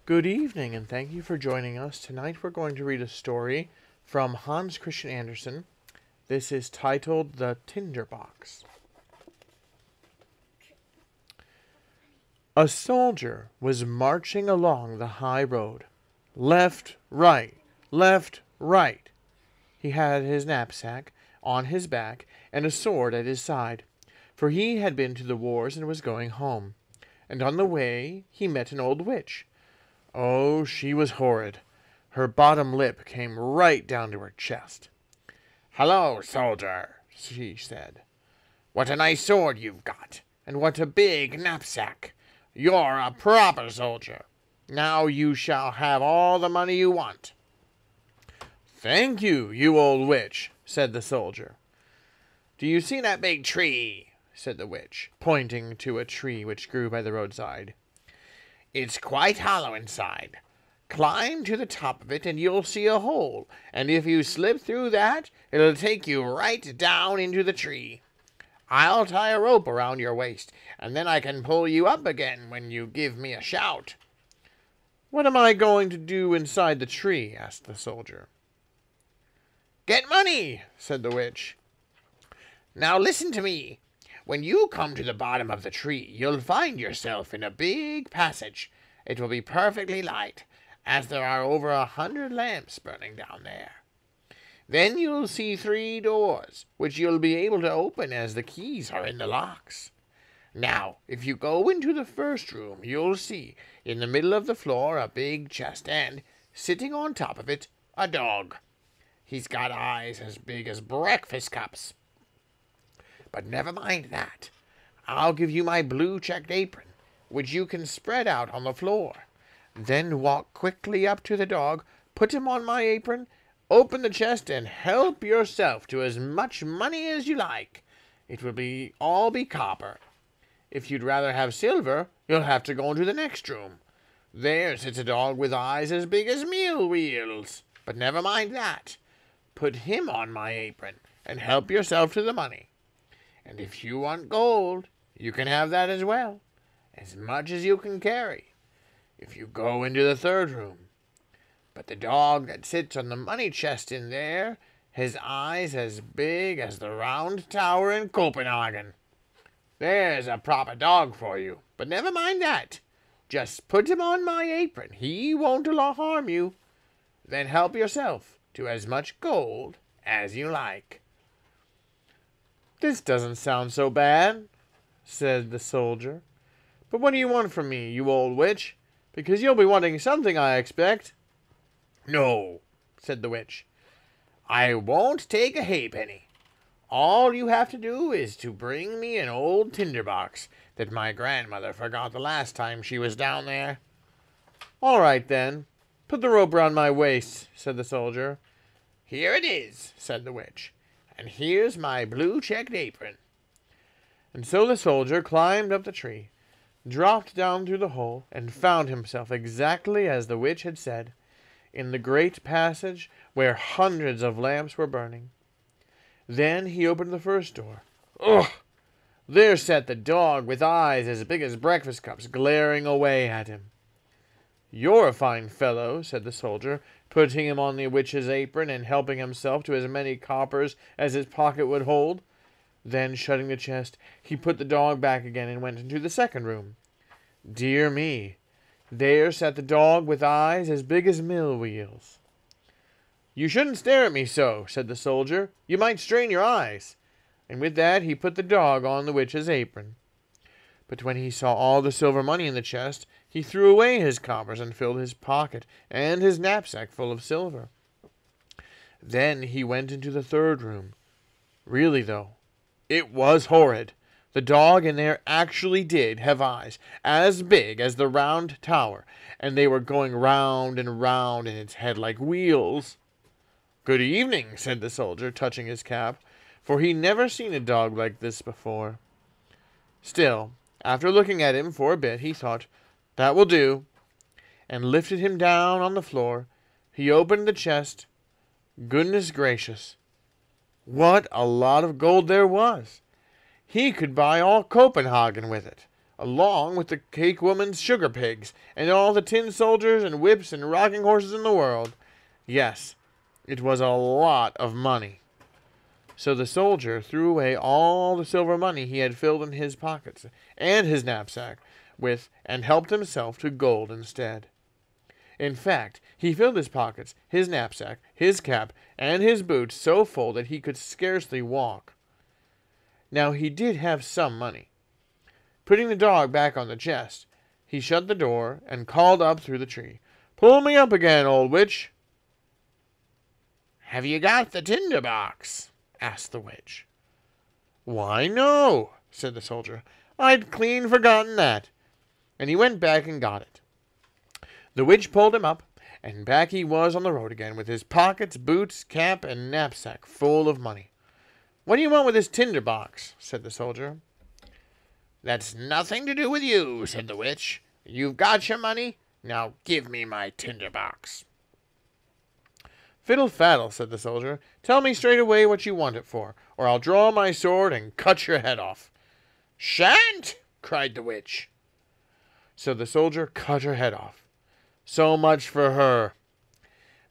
Good evening, and thank you for joining us. Tonight we're going to read a story from Hans Christian Andersen. This is titled The Tinder Box. A soldier was marching along the high road. Left, right, left, right. He had his knapsack on his back and a sword at his side, for he had been to the wars and was going home. And on the way he met an old witch. Oh, she was horrid. Her bottom lip came right down to her chest. "Hello, soldier," she said. "What a nice sword you've got, and what a big knapsack. You're a proper soldier. Now you shall have all the money you want." "Thank you, you old witch," said the soldier. "Do you see that big tree?" said the witch, pointing to a tree which grew by the roadside. "It's quite hollow inside. Climb to the top of it and you'll see a hole, and if you slip through that, it'll take you right down into the tree. I'll tie a rope around your waist, and then I can pull you up again when you give me a shout." "What am I going to do inside the tree?" asked the soldier. "Get money," said the witch. "Now listen to me. When you come to the bottom of the tree, you'll find yourself in a big passage. It will be perfectly light, as there are over 100 lamps burning down there. Then you'll see 3 doors, which you'll be able to open as the keys are in the locks. Now, if you go into the first room, you'll see, in the middle of the floor, a big chest, and, sitting on top of it, a dog. He's got eyes as big as breakfast cups. But never mind that. I'll give you my blue checked apron, which you can spread out on the floor. Then walk quickly up to the dog, put him on my apron, open the chest, and help yourself to as much money as you like. It will all be copper. If you'd rather have silver, you'll have to go into the next room. There sits a dog with eyes as big as mill wheels. But never mind that. Put him on my apron, and help yourself to the money. And if you want gold, you can have that as well, as much as you can carry, if you go into the third room. But the dog that sits on the money chest in there has eyes as big as the round tower in Copenhagen. There's a proper dog for you, but never mind that. Just put him on my apron. He won't harm you. Then help yourself to as much gold as you like." "This doesn't sound so bad," said the soldier. "But what do you want from me, you old witch? Because you'll be wanting something, I expect." "No," said the witch. "I won't take a halfpenny. All you have to do is to bring me an old tinder box that my grandmother forgot the last time she was down there." "All right, then. Put the rope round my waist," said the soldier. "Here it is," said the witch. "And here's my blue checked apron." And so the soldier climbed up the tree, dropped down through the hole, and found himself exactly as the witch had said, in the great passage where hundreds of lamps were burning. Then he opened the first door. Ugh! There sat the dog with eyes as big as breakfast cups, glaring away at him. "You're a fine fellow," said the soldier, putting him on the witch's apron and helping himself to as many coppers as his pocket would hold. Then, shutting the chest, he put the dog back again and went into the second room. Dear me! There sat the dog with eyes as big as mill wheels. "You shouldn't stare at me so," said the soldier. "You might strain your eyes." And with that he put the dog on the witch's apron. But when he saw all the silver money in the chest, he threw away his coppers and filled his pocket and his knapsack full of silver. Then he went into the third room. Really, though, it was horrid. The dog in there actually did have eyes as big as the round tower, and they were going round and round in its head like wheels. "Good evening," said the soldier, touching his cap, for he never seen a dog like this before. Still, after looking at him for a bit, he thought, "That will do," and lifted him down on the floor. He opened the chest. Goodness gracious! What a lot of gold there was! He could buy all Copenhagen with it. along with the cake woman's sugar pigs, and all the tin soldiers and whips and rocking horses in the world. Yes, it was a lot of money. So the soldier threw away all the silver money he had filled in his pockets and his knapsack with, and helped himself to gold instead. In fact, he filled his pockets, his knapsack, his cap, and his boots so full that he could scarcely walk. Now he did have some money. Putting the dog back on the chest, he shut the door and called up through the tree, "Pull me up again, old witch." "Have you got the tinder box?" asked the witch. "Why, no," said the soldier. "I'd clean forgotten that." And he went back and got it. The witch pulled him up, and back he was on the road again, with his pockets, boots, cap, and knapsack full of money. "What do you want with this tinder box?" said the soldier. "That's nothing to do with you," said the witch. "You've got your money. Now give me my tinder box." "Fiddle faddle," said the soldier. "Tell me straight away what you want it for, or I'll draw my sword and cut your head off." "Shan't!" cried the witch. So the soldier cut her head off. So much for her.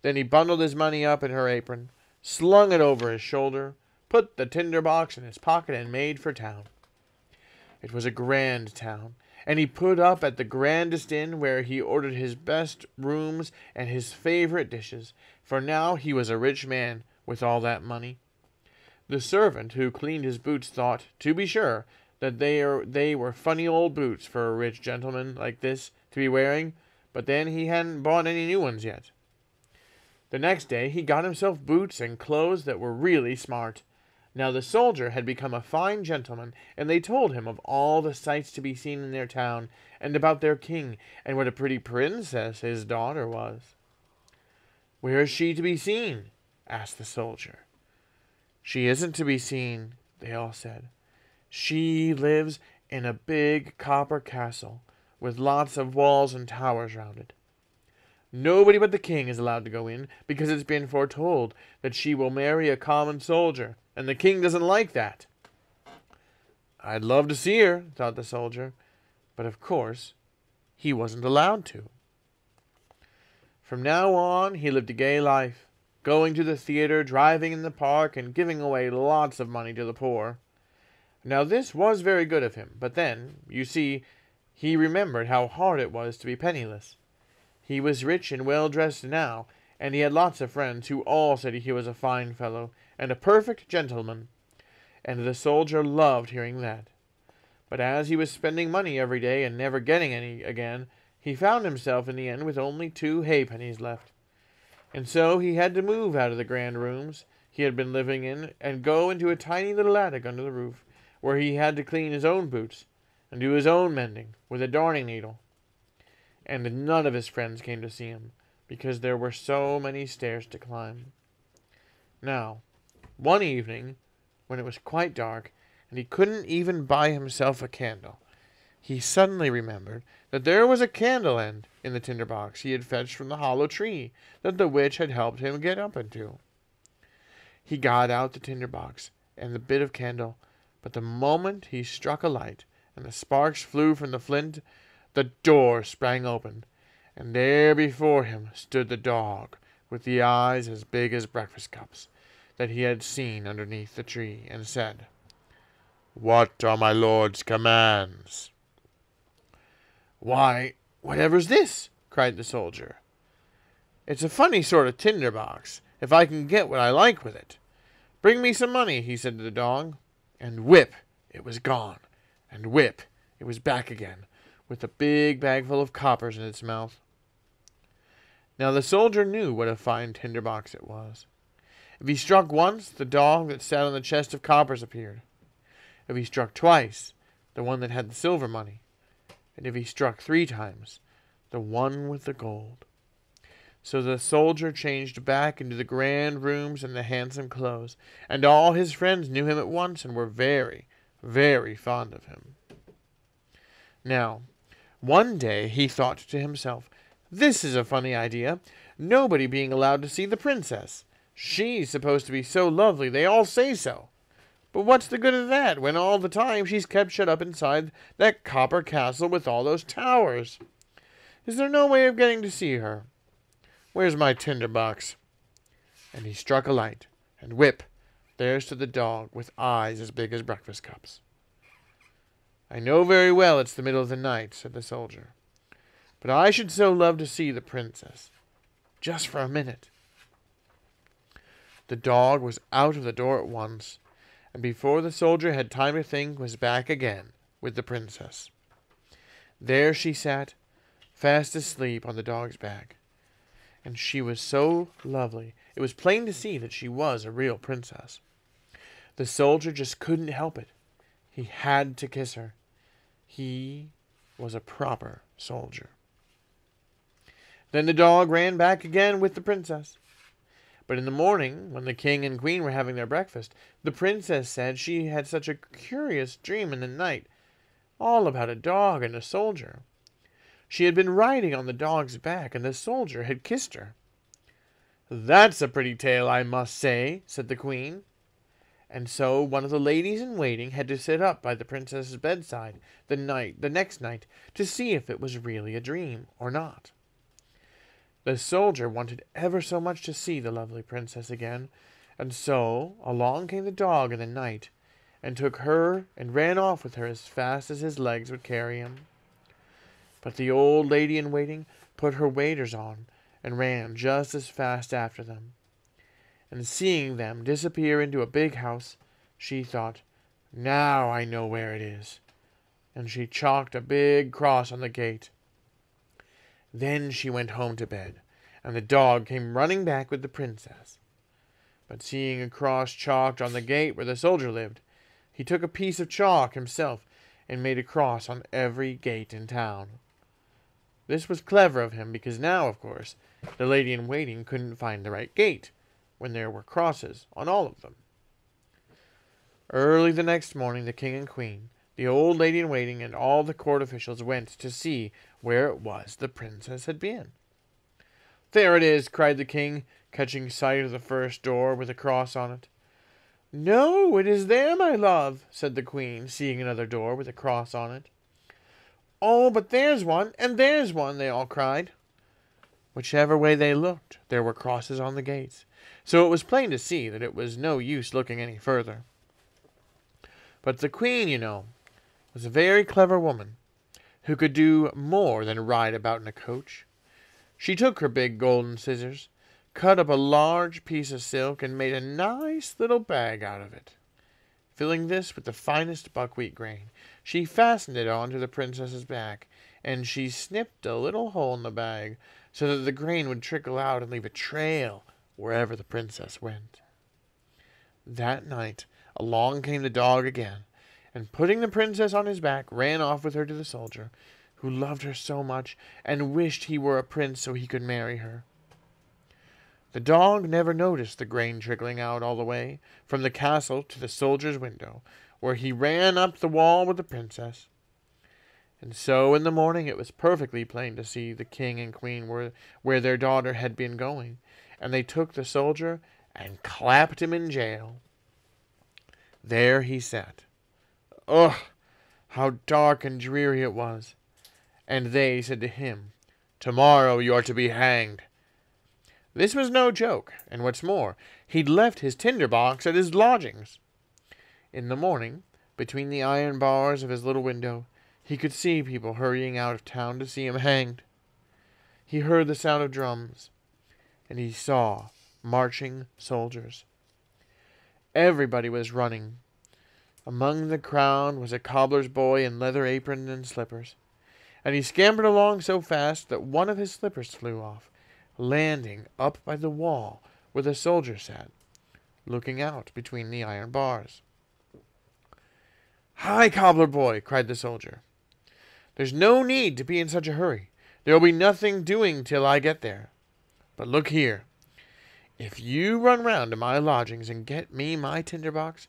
Then he bundled his money up in her apron, slung it over his shoulder, put the tinder box in his pocket, and made for town. It was a grand town, and he put up at the grandest inn, where he ordered his best rooms and his favorite dishes, for now he was a rich man with all that money. The servant who cleaned his boots thought, to be sure, that they were funny old boots for a rich gentleman like this to be wearing, but then he hadn't bought any new ones yet. The next day he got himself boots and clothes that were really smart. Now the soldier had become a fine gentleman, and they told him of all the sights to be seen in their town, and about their king, and what a pretty princess his daughter was. "Where is she to be seen?" asked the soldier. "She isn't to be seen," they all said. "She lives in a big copper castle, with lots of walls and towers round it. Nobody but the king is allowed to go in, because it's been foretold that she will marry a common soldier, and the king doesn't like that." "I'd love to see her," thought the soldier, but of course he wasn't allowed to. From now on he lived a gay life, going to the theater, driving in the park, and giving away lots of money to the poor. Now this was very good of him, but then, you see, he remembered how hard it was to be penniless. He was rich and well dressed now, and he had lots of friends who all said he was a fine fellow, and a perfect gentleman, and the soldier loved hearing that. But as he was spending money every day and never getting any again, he found himself in the end with only 2 halfpennies left. And so he had to move out of the grand rooms he had been living in, and go into a tiny little attic under the roof, where he had to clean his own boots, and do his own mending with a darning needle. And none of his friends came to see him, because there were so many stairs to climb. Now, one evening, when it was quite dark, and he couldn't even buy himself a candle, he suddenly remembered that there was a candle end in the tinder box he had fetched from the hollow tree that the witch had helped him get up into. He got out the tinder box and the bit of candle, but the moment he struck a light, and the sparks flew from the flint, the door sprang open, and there before him stood the dog, with the eyes as big as breakfast cups, that he had seen underneath the tree, and said, "What are my lord's commands?" "Why, whatever's this?" cried the soldier. "It's a funny sort of tinder box, if I can get what I like with it. Bring me some money," he said to the dog, and whip, it was gone, and whip, it was back again, with a big bag full of coppers in its mouth. Now the soldier knew what a fine tinder box it was. If he struck once, the dog that sat on the chest of coppers appeared. If he struck twice, the one that had the silver money. And if he struck 3 times, the one with the gold. So the soldier changed back into the grand rooms and the handsome clothes, and all his friends knew him at once and were very, very fond of him. Now, one day he thought to himself, "This is a funny idea, nobody being allowed to see the princess. She's supposed to be so lovely, they all say so. But what's the good of that, when all the time she's kept shut up inside that copper castle with all those towers? Is there no way of getting to see her? Where's my tinder box?" And he struck a light, and whip, there stood the dog with eyes as big as breakfast cups. "I know very well it's the middle of the night," said the soldier, "but I should so love to see the princess, just for a minute." The dog was out of the door at once, and before the soldier had time to think, was back again with the princess. There she sat, fast asleep on the dog's back, and she was so lovely, it was plain to see that she was a real princess. The soldier just couldn't help it. He had to kiss her. He was a proper soldier. Then the dog ran back again with the princess. But in the morning, when the king and queen were having their breakfast, the princess said she had such a curious dream in the night, all about a dog and a soldier. She had been riding on the dog's back, and the soldier had kissed her. "That's a pretty tale, I must say," said the queen. And so one of the ladies in waiting had to sit up by the princess's bedside the next night to see if it was really a dream or not. The soldier wanted ever so much to see the lovely princess again, and so along came the dog in the night, and took her and ran off with her as fast as his legs would carry him. But the old lady in waiting put her waders on, and ran just as fast after them. And seeing them disappear into a big house, she thought, "Now I know where it is." And she chalked a big cross on the gate. Then she went home to bed, and the dog came running back with the princess. But seeing a cross chalked on the gate where the soldier lived, he took a piece of chalk himself and made a cross on every gate in town. This was clever of him, because now, of course, the lady in waiting couldn't find the right gate, when there were crosses on all of them. Early the next morning, the king and queen, the old lady in waiting, and all the court officials went to see where it was the princess had been. "There it is!" cried the king, catching sight of the first door with a cross on it. "No, it is there, my love," said the queen, seeing another door with a cross on it. "Oh, but there's one, and there's one," they all cried. Whichever way they looked, there were crosses on the gates, so it was plain to see that it was no use looking any further. But the queen, you know, was a very clever woman, who could do more than ride about in a coach. She took her big golden scissors, cut up a large piece of silk, and made a nice little bag out of it. Filling this with the finest buckwheat grain, she fastened it on to the princess's back, and she snipped a little hole in the bag so that the grain would trickle out and leave a trail wherever the princess went. That night along came the dog again, and putting the princess on his back, ran off with her to the soldier, who loved her so much, and wished he were a prince so he could marry her. The dog never noticed the grain trickling out all the way from the castle to the soldier's window, where he ran up the wall with the princess. And so in the morning it was perfectly plain to see the king and queen where their daughter had been going, and they took the soldier and clapped him in jail. There he sat. Ugh, how dark and dreary it was! And they said to him, "Tomorrow you are to be hanged." This was no joke, and what's more, he'd left his tinder box at his lodgings. In the morning, between the iron bars of his little window, he could see people hurrying out of town to see him hanged. He heard the sound of drums, and he saw marching soldiers. Everybody was running. Among the crowd was a cobbler's boy in leather apron and slippers, and he scampered along so fast that one of his slippers flew off, landing up by the wall where the soldier sat, looking out between the iron bars. "Hi, cobbler boy!" cried the soldier. "There's no need to be in such a hurry. There will be nothing doing till I get there. But look here. If you run round to my lodgings and get me my tinder box,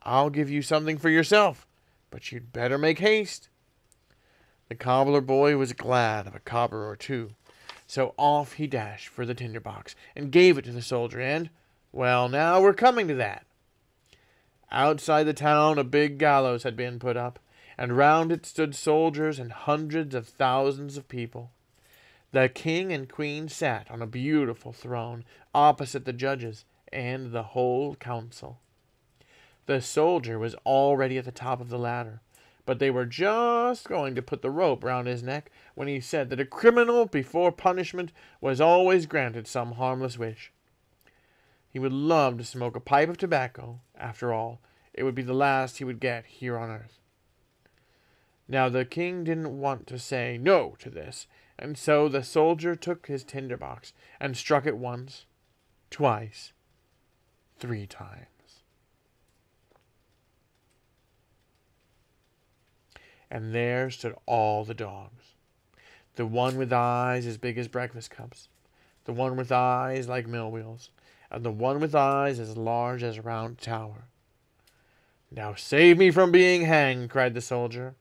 I'll give you something for yourself, but you'd better make haste." The cobbler boy was glad of a copper or two, so off he dashed for the tinder box, and gave it to the soldier, and, well, now we're coming to that. Outside the town a big gallows had been put up, and round it stood soldiers and hundreds of thousands of people. The king and queen sat on a beautiful throne opposite the judges and the whole council. The soldier was already at the top of the ladder, but they were just going to put the rope round his neck when he said that a criminal before punishment was always granted some harmless wish. He would love to smoke a pipe of tobacco. After all, it would be the last he would get here on earth. Now the king didn't want to say no to this, and so the soldier took his tinder box and struck it once, twice, 3 times. And there stood all the dogs. The one with eyes as big as breakfast cups, the one with eyes like mill wheels, and the one with eyes as large as a round tower. "Now save me from being hanged," cried the soldier.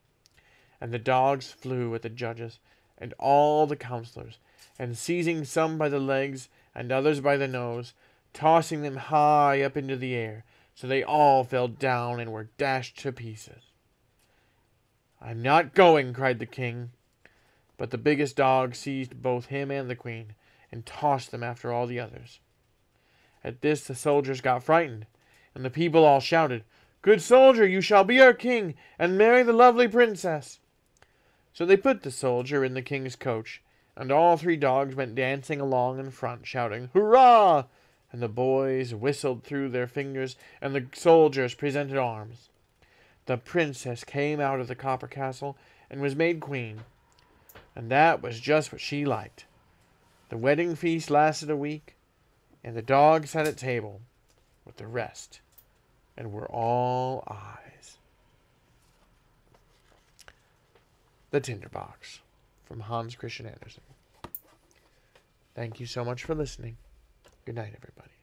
And the dogs flew at the judges and all the counselors, and seizing some by the legs and others by the nose, tossing them high up into the air, so they all fell down and were dashed to pieces. "I'm not going," cried the king. But the biggest dog seized both him and the queen, and tossed them after all the others. At this the soldiers got frightened, and the people all shouted, "Good soldier, you shall be our king, and marry the lovely princess." So they put the soldier in the king's coach, and all 3 dogs went dancing along in front, shouting, "Hurrah!" And the boys whistled through their fingers, and the soldiers presented arms. The princess came out of the copper castle, and was made queen, and that was just what she liked. The wedding feast lasted a week, and the dogs sat at table with the rest, and were all eyes. The Tinderbox, from Hans Christian Andersen. Thank you so much for listening. Good night, everybody.